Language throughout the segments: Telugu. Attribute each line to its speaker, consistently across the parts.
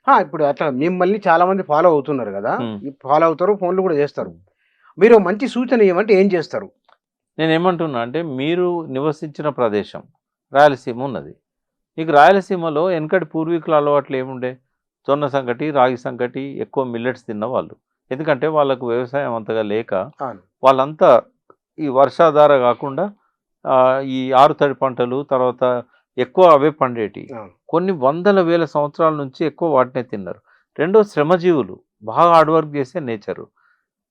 Speaker 1: ఇప్పుడు అట్లా మిమ్మల్ని చాలా మంది ఫాలో అవుతున్నారు గదా!
Speaker 2: హ్మ్.
Speaker 1: ఫాలో అవుతారు, ఫోన్‌లు గూడా జేస్తారు.
Speaker 2: హ్మ్.
Speaker 1: మీరు మంచి సూచన ఇయ్యమంటే ఏం జేస్తారు?
Speaker 2: నేనేమంటున్నా అంటే మీరు నివసించిన ప్రదేశం రాయలసీమ ఉన్నది. మీకు రాయలసీమలో వెనకటి పూర్వీకుల అలవాట్లు ఏముండే? జొన్న సంగటి, రాగి సంగటి, ఎక్కువ మిల్లెట్స్ తిన్నవాళ్ళు. ఎందుకంటే వాళ్ళకు వ్యవసాయం అంతగా లేక
Speaker 1: అవును.
Speaker 2: వాళ్ళంతా ఈ వర్షాధార గాకుండా ఈ ఆరుతడి పంటలు తర్వాత ఎక్కువ అవే పండేటియి.
Speaker 1: అవును.
Speaker 2: కొన్ని వందల వేల సంవత్సరాల నుంచి ఎక్కువ వాటినే తిన్నారు. రెండో శ్రమజీవులు. బాగా హార్డ్ వర్క్ చేసే నేచరు.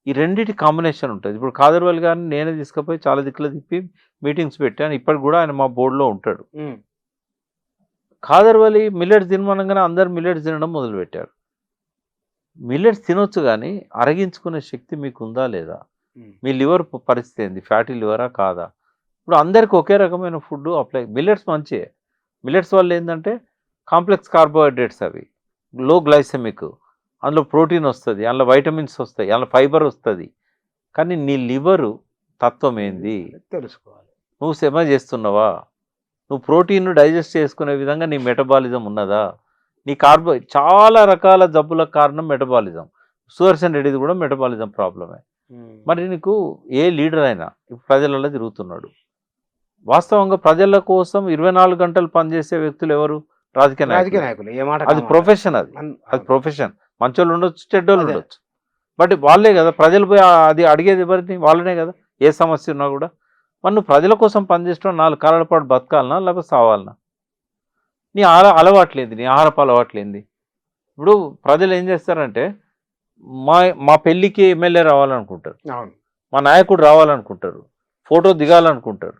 Speaker 2: ఈ రెండిటి కాంబినేషన్ ఉంటది. ఇప్పుడు కాదర్‌వల్లి గారిని నేనే తీసుకపోయి చాలా దిక్కుల తిప్పి మీటింగ్స్ పెట్టాను. ఇప్పటికి గూడా ఆయన మా బోర్డ్‌లో ఉంటాడు.
Speaker 1: హ్మ్.
Speaker 2: కాదర్‌వల్లి మిల్లెట్స్ తినమనంగానే అందరూ మిల్లెట్స్ తినడం మొదలుపెట్టారు. మిల్లెట్స్ తినొచ్చు గానీ, అరగించుకునే శక్తి మీకుందా లేదా?
Speaker 1: హ్మ్.
Speaker 2: మీ లివర్ పరిస్థితి ఏంది? ఫ్యాటీ లివరా? కాదా? ఇప్పుడు అందరికి ఒకే రకమైన ఫుడ్డు అప్లై మిల్లెట్స్ మంచియే. మిల్లెట్స్ వల్ల ఏందంటే కాంప్లెక్స్ కార్బోహైడ్రేట్స్ అవి. లో గ్లైసెమిక్. అందులో ప్రోటీన్ వస్తది. అందులో వైటమిన్స్ వస్తాయి. అందులో ఫైబర్ వస్తది. కానీ నీ లివరు తత్వం ఏంది?
Speaker 1: తెలుసుకోవాలి.
Speaker 2: నువ్వు శ్రమ చేస్తున్నావా? నువ్వు ప్రోటీన్‌ను డైజెస్ట్ చేసుకునే విధంగా నీ మెటబాలిజం ఉన్నదా? నీ చాలా రకాల జబ్బులకు కారణం మెటబాలిజం. సుదర్శన్ రెడ్డిది కూడా మెటబాలిజం ప్రాబ్లమే.
Speaker 1: హ్మ్.
Speaker 2: మరి నీకు ఏ లీడర్ అయినా ఇప్పుడు ప్రజలలో తిరుగుతున్నాడు. వాస్తవంగా ప్రజల కోసం 24 గంటలు పనిచేసే వ్యక్తులు ఎవరు? రాజకీయ
Speaker 1: రాజకీయ
Speaker 2: నాయకులే.
Speaker 1: నాయకులు. ఏ మాట
Speaker 2: అది
Speaker 1: కామాట.
Speaker 2: ప్రొఫెషన్ అది. అది
Speaker 1: అవును.
Speaker 2: ప్రొఫెషన్. మంచోళ్ళు ఉండొచ్చు, చెడ్డోళ్ళు
Speaker 1: అదే.
Speaker 2: ఉండొచ్చు. బట్ వాళ్ళే కదా ప్రజలు పోయి అది అడిగేది ఎవరిని? వాళ్ళనే కదా! ఏ సమస్య ఉన్నా కూడా. మరి నువ్వు ప్రజల కోసం పనిచేసేటోడు 4 కాలాల పాటు బతకాలనా? లేకపోతే సావాలనా? నీ అలవాట్లేంది? నీ ఆహారపు అలవాట్లేంది? ఇప్పుడు ప్రజలు ఏం చేస్తారంటే మా మా పెళ్ళికి ఎమ్మెల్యే రావాలనుకుంటారు.
Speaker 1: అవును.
Speaker 2: మా నాయకుడు రావాలనుకుంటారు. ఫోటో దిగాలనుకుంటారు.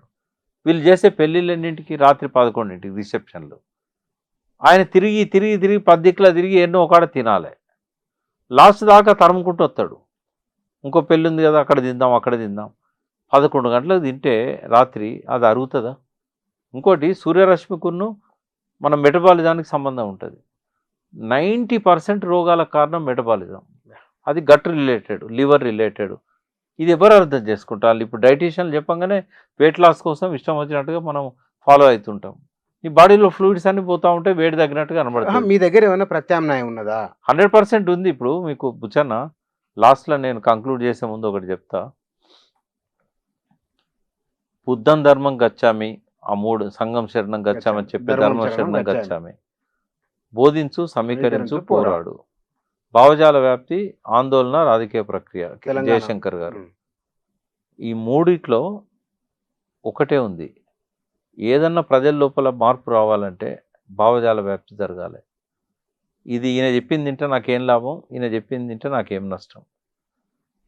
Speaker 2: వీళ్ళు చేసే పెళ్ళిళ్ళన్నింటికి రాత్రి 11కి రిసెప్షన్‌లు. ఆయన తిరిగి, తిరిగి, తిరిగి 10 దిక్కులా తిరిగి ఎన్నో ఒక కాడ తినాలే. లాస్ట్ దాకా తరుముకుంటూ వస్తాడు. ఇంకో పెళ్ళుంది కదా! అక్కడ తిందాం, అక్కడ తిందాం. 11 గంటలకు తింటే రాత్రి అది అరుగుతదా? ఇంకోటి సూర్యరశ్మికును మన మెటబాలిజానికి సంబంధం ఉంటది. 90% రోగాలకు కారణం మెటబాలిజం. అది గట్ రిలేటెడ్, లివర్ రిలేటెడ్. ఇది ఎవరు అర్థం చేసుకుంటారు? ఇప్పుడు డైటీషియన్లు చెప్పంగానే వెయిట్ లాస్ కోసం ఇష్టం వచ్చినట్టుగా మనం ఫాలో అవుతుంటాం. ఈ బాడీలో ఫ్లూయిడ్స్ అన్నీ పోతా ఉంటే వేడి తగ్గినట్టుగా కనబడుతది.
Speaker 1: మీ దగ్గర ఏమైనా ప్రత్యామ్నాయం ఉన్నదా?
Speaker 2: 100% ఉంది. ఇప్పుడు మీకు బుచ్చన్న లాస్ట్‌లో నేను కంక్లూడ్ చేసే ముందు ఒకటి చెప్తా. బుద్ధం ధర్మం గచ్చామి. ఆ 3 సంఘం శరణం గచ్చామి అని చెప్పే
Speaker 1: ధర్మం
Speaker 2: ధర్మం
Speaker 1: శరణం
Speaker 2: శరణం
Speaker 1: గచ్చామి.
Speaker 2: గచ్చామి. బోధించు, సమీకరించు,
Speaker 1: సమీకరించు పోరాడు.
Speaker 2: పోరాడు. భావజాల వ్యాప్తి, ఆందోళన, రాజకీయ ప్రక్రియ.
Speaker 1: తెలంగాణ.
Speaker 2: జయశంకర్ గారు.
Speaker 1: హ్మ్.
Speaker 2: ఈ మూడిట్లో ఒకటే ఉంది. ఏదన్నా ప్రజల లోపల మార్పు రావాలంటే భావజాల వ్యాప్తి జరగాలి. ఇది ఈయన చెప్పింది తింటే నాకేం లాభం? ఈయన చెప్పింది తింటే నాకేం నష్టం?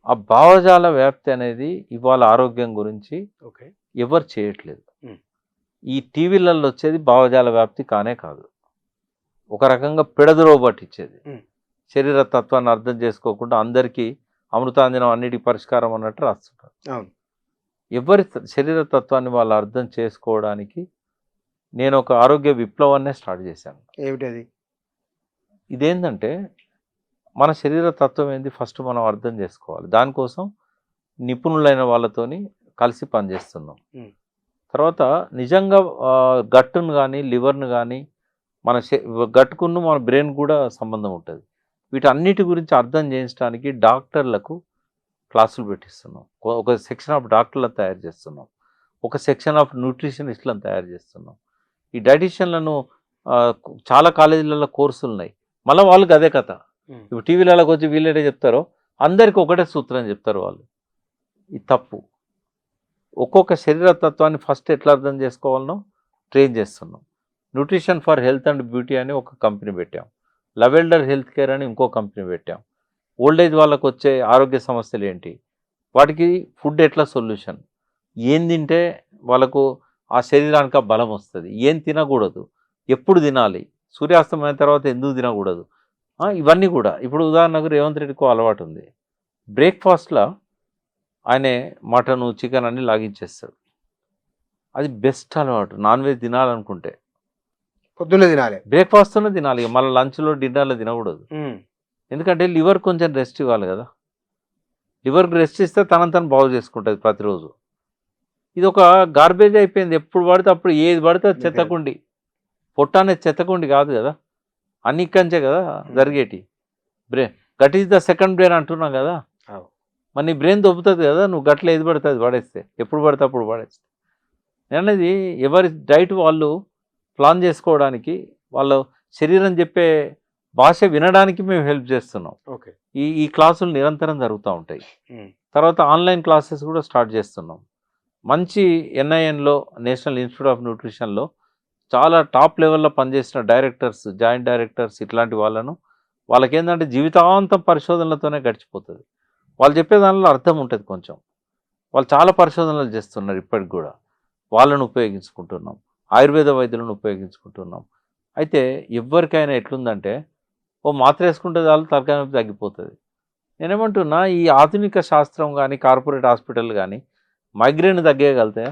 Speaker 2: ఆ భావజాల వ్యాప్తి అనేది ఇవాళ ఆరోగ్యం గురించి
Speaker 1: ఓకే.
Speaker 2: ఎవరు చేయట్లేదు.
Speaker 1: హ్మ్.
Speaker 2: ఈ టీవీలలో వచ్చేది భావజాల వ్యాప్తి కానే కాదు. ఒక రకంగా పెడదురోవ పట్టించేది.
Speaker 1: హ్మ్.
Speaker 2: శరీర తత్వాన్ని అర్థం చేసుకోకుండా అందరికీ అమృతాంజనం అన్నిటికి పరిష్కారం అన్నట్టు రాస్తున్నారు.
Speaker 1: అవును.
Speaker 2: ఎవరి శరీర తత్వాన్ని వాళ్ళు అర్థం చేసుకోవడానికి నేను ఒక ఆరోగ్య విప్లవాన్నే స్టార్ట్ చేశాను.
Speaker 1: ఏమిటది?
Speaker 2: ఇదేంటంటే మన శరీర తత్వం ఏంది ఫస్ట్ మనం అర్థం చేసుకోవాలి. దానికోసం నిపుణులైన వాళ్ళతోని కలిసి పనిచేస్తున్నాం.
Speaker 1: హ్మ్.
Speaker 2: తర్వాత నిజంగా గట్టును కానీ లివర్ను కానీ మన గట్టుకును మన బ్రెయిన్ కూడా సంబంధం ఉంటుంది. వీటన్నిటి గురించి అర్థం చేయించడానికి డాక్టర్లకు క్లాసులు పెట్టిస్తున్నాం. ఒక సెక్షన్ ఆఫ్ డాక్టర్లను తయారు చేస్తున్నాం. ఒక సెక్షన్ ఆఫ్ న్యూట్రిషనిస్ట్లను తయారు చేస్తున్నాం. ఈ డైటీషియన్లను చాలా కాలేజీలలో కోర్సులు ఉన్నాయి. మళ్ళీ వాళ్ళకి అదే కథ. ఇప్పుడు టీవీలలోకి వచ్చి వీళ్ళేటే చెప్తారో అందరికీ ఒకటే సూత్రం చెప్తారు వాళ్ళు. ఇది తప్పు. ఒక్కొక్క శరీర తత్వాన్ని ఫస్ట్ ఎట్లా అర్థం చేసుకోవాలనో ట్రైన్ చేస్తున్నాం. Nutrition for health and beauty అని ఒక కంపెనీ పెట్టాం. లవెల్డర్ హెల్త్ కేర్ అని ఇంకో కంపెనీ పెట్టాం. ఓల్డ్ ఏజ్ వాళ్ళకు వచ్చే ఆరోగ్య సమస్యలు ఏంటి, వాటికి ఫుడ్ ఎట్లా సొల్యూషన్, ఏం తింటే వాళ్ళకు ఆ శరీరానికి ఆ బలం వస్తుంది, ఏం తినకూడదు, ఎప్పుడు తినాలి, సూర్యాస్తమైన తర్వాత ఎందుకు తినకూడదు, ఇవన్నీ కూడా. ఇప్పుడు ఉదాహరణకు రేవంత్ రెడ్డికి అలవాటు ఉంది, బ్రేక్ఫాస్ట్లో ఆయనే మటను చికెన్ అన్ని లాగించేస్తాడు. అది బెస్ట్ అలవాటు. నాన్ వెజ్ తినాలనుకుంటే
Speaker 1: పొద్దున్నే తినాలి.
Speaker 2: బ్రేక్ఫాస్ట్లోనే తినాలి. మళ్ళీ లంచ్లో డిన్నర్లో తినకూడదు. ఎందుకంటే లివర్ కొంచెం రెస్ట్ ఇవ్వాలి కదా. లివర్కి రెస్ట్ ఇస్తే తను బాగు చేసుకుంటుంది ప్రతిరోజు. ఇది ఒక గార్బేజ్ అయిపోయింది. ఎప్పుడు పడితే అప్పుడు ఏది పడితే అది చెత్తకుండి. పొట్ట అనేది చెత్తకుండి కాదు కదా. అన్ని ఇక్కంచే కదా జరిగేటి. Brain gut is the second brain అంటున్నాం కదా, మరి నీ బ్రెయిన్ దొబ్బుతుంది కదా, నువ్వు గట్ల ఏది పడుతుంది పడేస్తే, ఎప్పుడు పడితే అప్పుడు పడేస్తే. నేను అనేది ఎవరి డైట్ వాళ్ళు ప్లాన్ చేసుకోవడానికి, వాళ్ళ శరీరం చెప్పే భాష వినడానికి మేము హెల్ప్ చేస్తున్నాం.
Speaker 1: ఓకే.
Speaker 2: ఈ క్లాసులు నిరంతరం జరుగుతూ ఉంటాయి. తర్వాత ఆన్లైన్ క్లాసెస్ కూడా స్టార్ట్ చేస్తున్నాం. మంచి ఎన్ఐఎన్లో, నేషనల్ ఇన్స్టిట్యూట్ ఆఫ్ న్యూట్రిషన్లో చాలా టాప్ లెవెల్లో పనిచేసిన డైరెక్టర్స్, జాయింట్ డైరెక్టర్స్ ఇట్లాంటి వాళ్ళకి ఏంటంటే జీవితాంతం పరిశోధనలతోనే గడిచిపోతుంది. వాళ్ళు చెప్పే దానిలో అర్థం ఉంటుంది కొంచెం. వాళ్ళు చాలా పరిశోధనలు చేస్తున్నారు ఇప్పటికి కూడా. వాళ్ళను ఉపయోగించుకుంటున్నాం, ఆయుర్వేద వైద్యులను ఉపయోగించుకుంటున్నాం. అయితే ఎవరికైనా ఎట్లుందంటే ఓ మాత్ర వేసుకుంటే చాలు తలకాయ నొప్పి తగ్గిపోతుంది. నేనేమంటున్నా, ఈ ఆధునిక శాస్త్రం కానీ కార్పొరేట్ హాస్పిటల్ కానీ మైగ్రేన్ తగ్గేయగలుగుతాయా?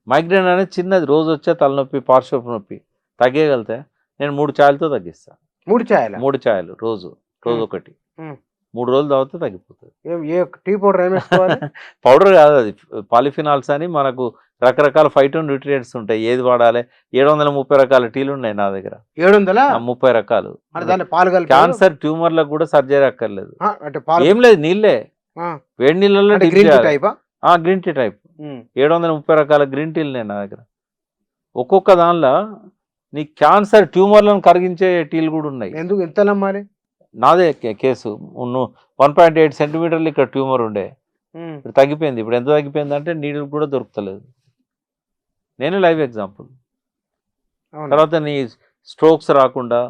Speaker 2: మైగ్రేన్ అనేది చిన్నది, రోజు వచ్చే తలనొప్పి, పార్శ్వపు నొప్పి తగ్గేయగలుగుతాయా? నేను 3 ఛాయలతో తగ్గిస్తాను.
Speaker 1: 3
Speaker 2: ఛాయలు రోజు ఒకటి 3 రోజులు తాగితే తగ్గిపోతుంది.
Speaker 1: టీ పౌడర్ ఏం వేసుకోవాలి?
Speaker 2: పౌడర్ కాదు, అది పాలిఫినాల్స్ అని మనకు రకరకాల ఫైటో న్యూట్రియంట్స్ ఉంటాయి. ఏది వాడాలి? 730 రకాల టీలు ఉన్నాయి నా దగ్గర. 730 రకాలు. క్యాన్సర్ ట్యూమర్లకు కూడా సర్జరీ అక్కర్లేదు, ఏం లేదు, నీళ్ళే, వేడి నీళ్ళలో గ్రీన్ టీ టైప్ 730 రకాల గ్రీన్ టీలు ఉన్నాయి నా దగ్గర. ఒక్కొక్క దానిలో నీ క్యాన్సర్ ట్యూమర్లను కరిగించే టీలు కూడా ఉన్నాయి.
Speaker 1: ఎందుకు ఎంత నమ్మాలి?
Speaker 2: నాదే కేసు. 1.8 సెంటీమీటర్లు ఇక్కడ ట్యూమర్ ఉండే, ఇప్పుడు తగ్గిపోయింది. ఇప్పుడు ఎంత తగ్గిపోయింది అంటే నీళ్ళు కూడా దొరుకుతలేదు. నేనే లైవ్ ఎగ్జాంపుల్. తర్వాత నీ స్ట్రోక్స్ రాకుండా,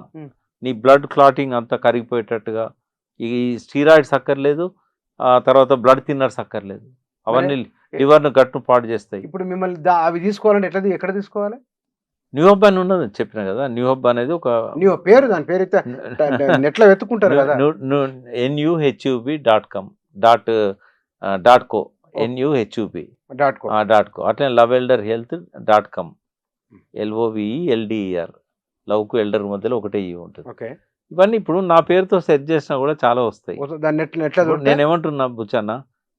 Speaker 2: నీ బ్లడ్ క్లాటింగ్ అంతా కరిగిపోయేటట్టుగా ఈ స్టీరాయిడ్స్ అక్కర్లేదు, తర్వాత బ్లడ్ థిన్నర్స్ అక్కర్లేదు. అవన్నీ లివర్ను గట్టును పాడు చేస్తాయి.
Speaker 1: ఇప్పుడు మిమ్మల్ని అవి తీసుకోవాలంటే ఎక్కడ తీసుకోవాలి?
Speaker 2: న్యూ హబ్ అని ఉన్నది చెప్పిన కదా. న్యూ హబ్ అనేది ఒక
Speaker 1: పేరు, దాని పేరు నెట్లో వెతుక్కుంటారు కదా.
Speaker 2: nuhub.com .co nuhub.co అట్లనే loveelderhealth.com LOVELDER లవ్కు ఎల్డర్ మధ్యలో ఒకటే ఉంటుంది. ఇవన్నీ ఇప్పుడు నా పేరుతో సెర్చ్ చేసినా కూడా చాలా వస్తాయి. నేనేమంటున్నా బుచ్చన్న,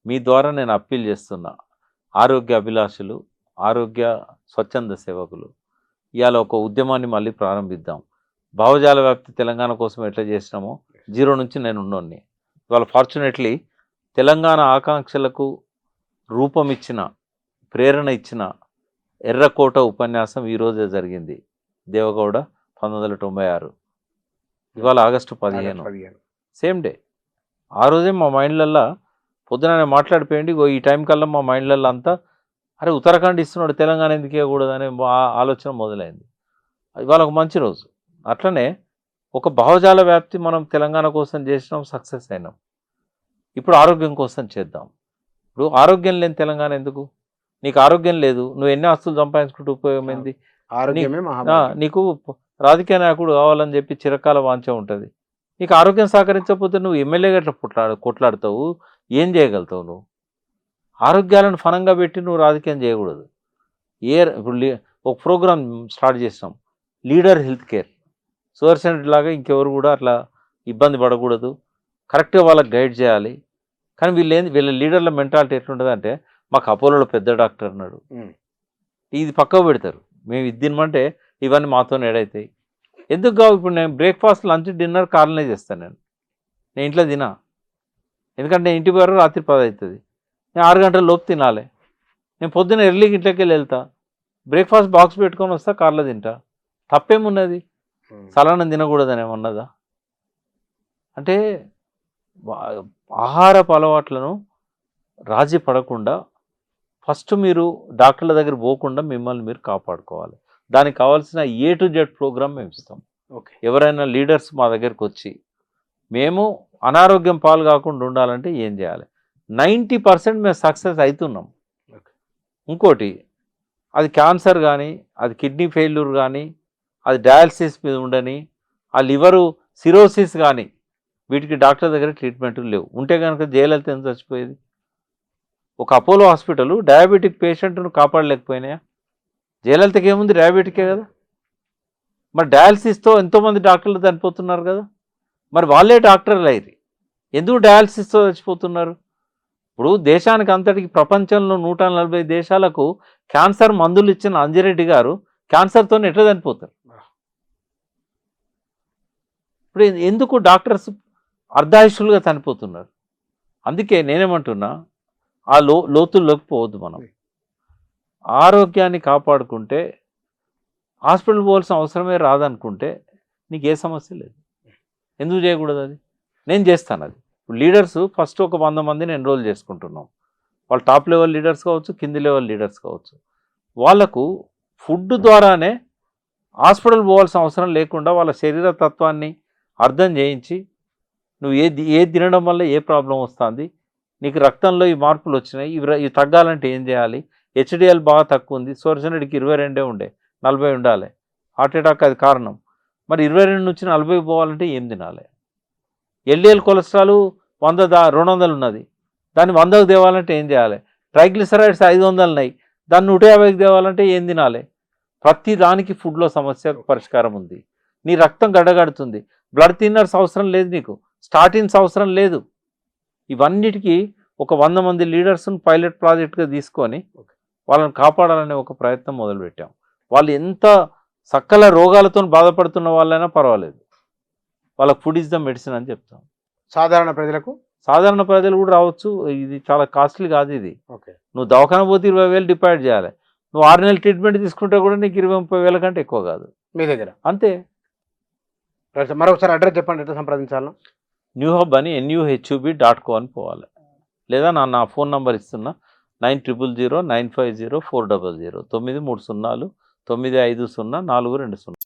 Speaker 2: మీ ద్వారా నేను అప్పీల్ చేస్తున్నా, ఆరోగ్య అభిలాషులు, ఆరోగ్య స్వచ్ఛంద సేవకులు, ఇవాళ ఒక ఉద్యమాన్ని మళ్ళీ ప్రారంభిద్దాం. భావజాల వ్యాప్తి తెలంగాణ కోసం ఎట్లా చేసినామో 0 నుంచి నేను ఉన్నోన్ని. ఇవాళ ఫార్చునేట్లీ తెలంగాణ ఆకాంక్షలకు రూపం ఇచ్చిన, ప్రేరణ ఇచ్చిన ఎర్రకోట ఉపన్యాసం ఈరోజే జరిగింది. దేవగౌడ 1996, ఇవాళ ఆగస్టు 15 సేమ్ డే. ఆ రోజే మా మైండ్లల్లో పొద్దున మాట్లాడిపోయింది. ఈ టైం కల్లా మా మైండ్లల్లో అంతా అరే ఉత్తరాఖండ్ ఇస్తున్నాడు, తెలంగాణ ఎందుకు ఇవ్వకూడదనే ఆలోచన మొదలైంది. ఇవాళ ఒక మంచి రోజు. అట్లనే ఒక భావజాల వ్యాప్తి మనం తెలంగాణ కోసం చేసినాం, సక్సెస్ అయినాం. ఇప్పుడు ఆరోగ్యం కోసం చేద్దాం. ఇప్పుడు ఆరోగ్యం లేని తెలంగాణ ఎందుకు? నీకు ఆరోగ్యం లేదు, నువ్వు ఎన్ని ఆస్తులు సంపాదించుకుంటూ ఉపయోగం ఏంది? నీకు రాజకీయ నాయకుడు కావాలని చెప్పి చిరకాల వాంఛ ఉంటుంది. నీకు ఆరోగ్యం సహకరించకపోతే నువ్వు ఎమ్మెల్యేగా ఎట్లా కొట్లాడుతావు? ఏం చేయగలుగుతావు? నువ్వు ఆరోగ్యాలను ఫనంగా పెట్టి నువ్వు రాజకీయం చేయకూడదు. ఇప్పుడు ఒక ప్రోగ్రామ్ స్టార్ట్ చేసినాం, లీడర్ హెల్త్ కేర్. సూపరింటెండెంట్ లాగా ఇంకెవరు కూడా అట్లా ఇబ్బంది పడకూడదు, కరెక్ట్గా వాళ్ళకి గైడ్ చేయాలి. కానీ వీళ్ళ లీడర్ల మెంటాలిటీ ఎట్లుంటుంది అంటే, మాకు అపోలోలో పెద్ద డాక్టర్ అన్నాడు, ఇది పక్కకు పెడతారు. మేము ఇది తినమంటే ఇవన్నీ మాతో ఏడవుతాయి. ఎందుకు కావు? ఇప్పుడు నేను బ్రేక్ఫాస్ట్, లంచ్, డిన్నర్ కార్లనే చేస్తాను. నేను ఇంట్లో తినా, ఎందుకంటే నేను ఇంటి వరకు రాత్రి 10 అవుతుంది. నేను 6 గంటల లోపు తినాలి. నేను పొద్దున్న ఎర్లీకి ఇంట్లోకి వెళ్తా, బ్రేక్ఫాస్ట్ బాక్స్ పెట్టుకొని వస్తా, కార్లో తింటా. తప్పేమున్నది? సలానం తినకూడదని ఏమన్నదా? అంటే ఆహారపు అలవాట్లను రాజీ పడకుండా ఫస్ట్ మీరు డాక్టర్ల దగ్గర పోకుండా మిమ్మల్ని మీరు కాపాడుకోవాలి. దానికి కావాల్సిన A to Z ప్రోగ్రామ్ మేము ఇస్తాం. ఎవరైనా లీడర్స్ మా దగ్గరకు వచ్చి మేము అనారోగ్యం పాలు కాకుండా ఉండాలంటే ఏం చేయాలి? 90% మేము సక్సెస్ అవుతున్నాం. ఇంకోటి, అది క్యాన్సర్ కానీ, అది కిడ్నీ ఫెయిల్యూర్ కానీ, అది డయాలసిస్ మీద ఉండని, ఆ లివరు సిరోసిస్ కానీ, వీటికి డాక్టర్ దగ్గర ట్రీట్మెంట్లు లేవు. ఉంటే కనుక జయలలిత ఎంత చచ్చిపోయేది? ఒక అపోలో హాస్పిటల్ డయాబెటిక్ పేషెంట్ను కాపాడలేకపోయినాయా? జయలలితకి ఏముంది? డయాబెటికే కదా. మరి డయాలసిస్తో ఎంతోమంది డాక్టర్లు చనిపోతున్నారు కదా. మరి వాళ్ళే డాక్టర్లు అయ్యి ఎందుకు డయాలసిస్తో చచ్చిపోతున్నారు? ఇప్పుడు దేశానికి అంతటికి ప్రపంచంలో 140 దేశాలకు క్యాన్సర్ మందులు ఇచ్చిన అంజిరెడ్డి గారు క్యాన్సర్తో ఎట్లా చనిపోతారు? ఇప్పుడు ఎందుకు డాక్టర్స్ అర్ధాయుషులుగా చనిపోతున్నారు? అందుకే నేనేమంటున్నా, ఆ లోతుల్లోకి పోవద్దు. మనం ఆరోగ్యాన్ని కాపాడుకుంటే హాస్పిటల్ పోవాల్సిన అవసరమే రాదనుకుంటే నీకు ఏ సమస్య లేదు. ఎందుకు చేయకూడదు? అది నేను చేస్తాను. అది ఇప్పుడు లీడర్స్ ఫస్ట్ ఒక 100 మందిని ఎన్రోల్ చేసుకుంటున్నాం. వాళ్ళు టాప్ లెవెల్ లీడర్స్ కావచ్చు, కింది లెవెల్ లీడర్స్ కావచ్చు. వాళ్ళకు ఫుడ్ ద్వారానే హాస్పిటల్ పోవాల్సిన అవసరం లేకుండా వాళ్ళ శరీర తత్వాన్ని అర్థం చేయించి, నువ్వు ఏది తినడం వల్ల ఏ ప్రాబ్లం వస్తుంది, నీకు రక్తంలో ఈ మార్పులు వచ్చినాయి, ఇవి తగ్గాలంటే ఏం చేయాలి, హెచ్డిఎల్ బాగా తక్కువ ఉంది, సోర్సనడికి 22 ఉండే 40 ఉండాలి, హార్ట్ అటాక్ అది కారణం. మరి 22 నుంచి 40 పోవాలంటే ఏం తినాలి? ఎల్డిఎల్ కొలెస్ట్రాల్ 200 ఉన్నది, దాన్ని 100కు తేవాలంటే ఏం చేయాలి? ట్రైగ్లిసరైడ్స్ 500 ఉన్నాయి, దాన్ని 150కి తేవాలంటే ఏం తినాలి? ప్రతి దానికి ఫుడ్లో సమస్య పరిష్కారం ఉంది. నీ రక్తం గడ్డగడుతుంది, బ్లడ్ థిన్నర్స్ అవసరం లేదు, నీకు స్టాటిన్స్ అవసరం లేదు. ఇవన్నిటికీ ఒక 100 మంది లీడర్స్ని పైలట్ ప్రాజెక్ట్గా తీసుకొని వాళ్ళని కాపాడాలనే ఒక ప్రయత్నం మొదలుపెట్టాం. వాళ్ళు ఎంత సకల రోగాలతో బాధపడుతున్న వాళ్ళైనా పర్వాలేదు, వాళ్ళకి ఫుడ్ ఇస్ ద మెడిసిన్ అని చెప్తాం.
Speaker 1: సాధారణ ప్రజలకు,
Speaker 2: సాధారణ ప్రజలు కూడా రావచ్చు. ఇది చాలా కాస్ట్లీ కాదు. ఇది నువ్వు దవాఖాన పోతే 20,000 డిపాజిట్ చేయాలి. నువ్వు 6 నెలల ట్రీట్మెంట్ తీసుకుంటే కూడా నీకు 20-30 కంటే ఎక్కువ కాదు
Speaker 1: మీ దగ్గర.
Speaker 2: అంతే.
Speaker 1: మరొకసారి అడ్రస్ చెప్పండి, ఎట్లా సంప్రదించాలో.
Speaker 2: న్యూ హబ్ అని nuhub.co అని పోవాలి. లేదా నా ఫోన్ నంబర్ ఇస్తున్నా, 9000 950 400 930950 420.